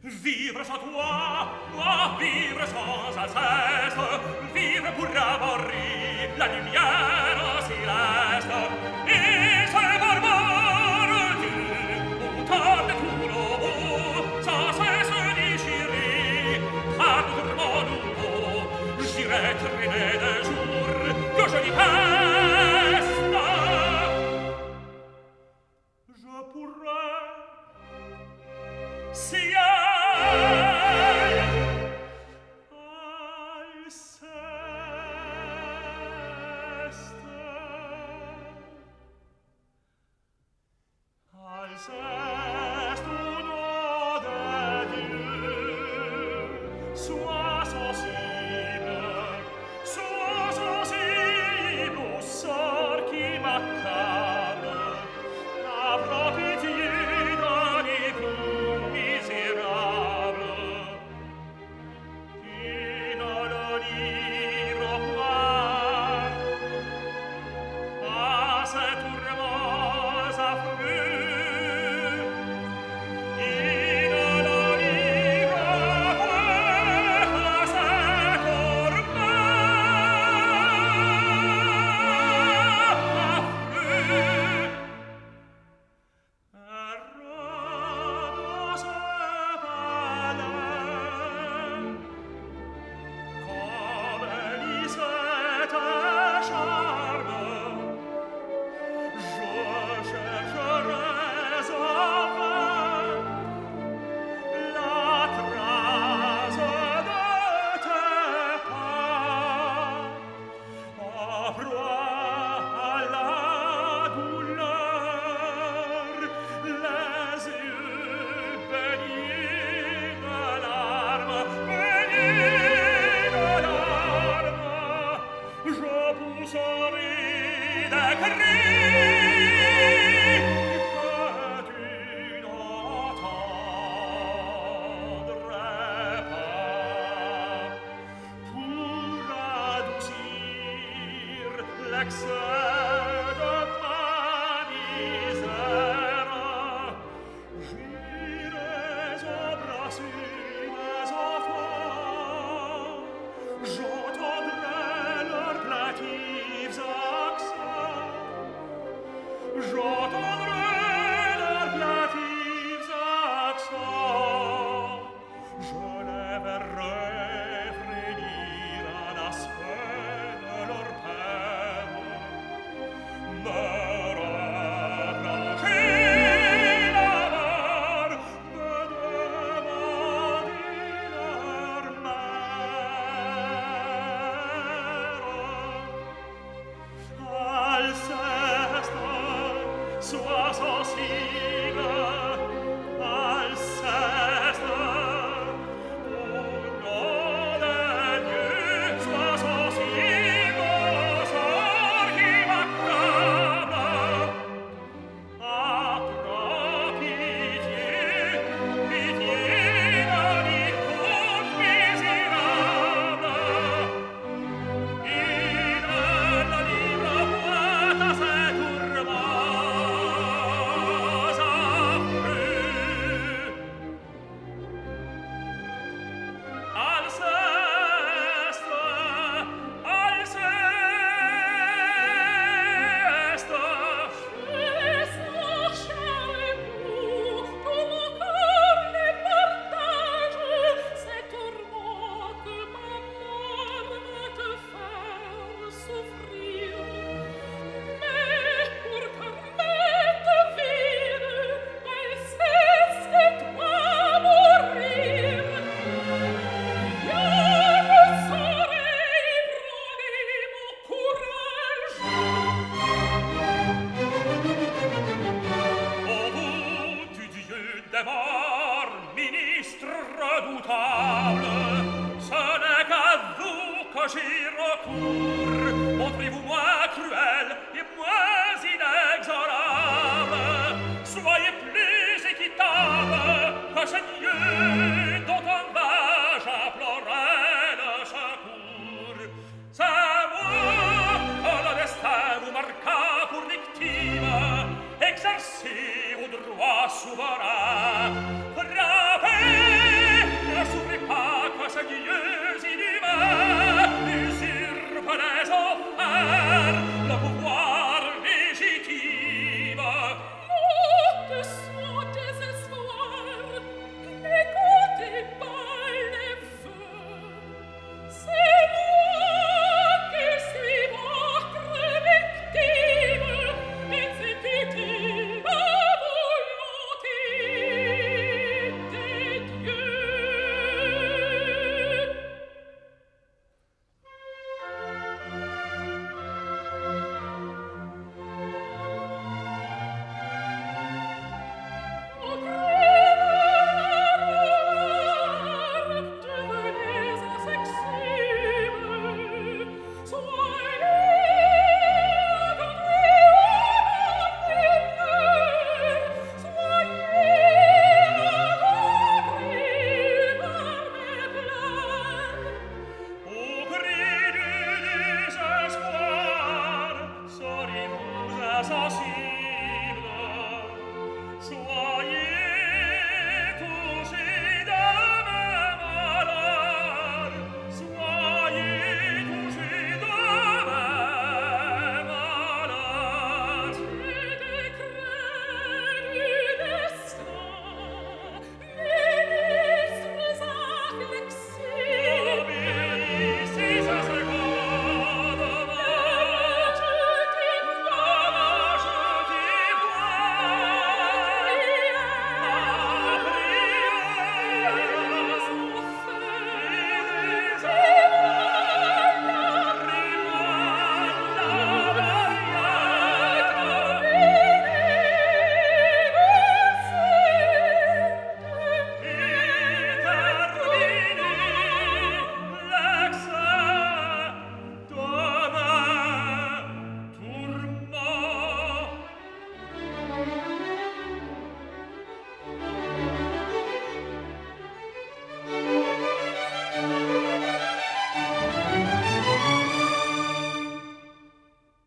Vivre sans toi, moi vivre sans Alceste, vivre pour avoir la lumière céleste. Et ce barbare Dieu, au temps de tout le sans cesse déchiré, par le tourment nouveau, j'irai traîner des jours que je déteste. Je pourrais, si Alceste, au nom de Dieu, sois sensible au sort qui m'accable. Avrò pitié d'un époux misérable, qui ne le livre point à ses tourments affreux. L'excès de ma misère, j'irai embrasser mes enfants, j'entendrai leurs plaintifs accents, je les verrai frémir à l'aspect de leur peine. Me rapprocher la mort, me demander leur mère. Alceste, sois sensible, Alceste, au nom de Dieu, sois sensible au sort qui m'accable. Avrò pitié, pitié d'un époux misérable, et ne le livre point à ses tourments affreux. Alceste, Alceste, laisse-moi cher époux, tout mon cœur les partage, ces tourments que ma mort va te faire souffrir. Mais pour permettre vivre, Alceste doit mourir. Je ne saurais ébranler mon courage. Ô vous du Dieu des morts, ministre redoutable, ce n'est qu'à vous que j'y recours. Montrez-vous moins cruel et moins inexorable. Soyez plus équitable que ce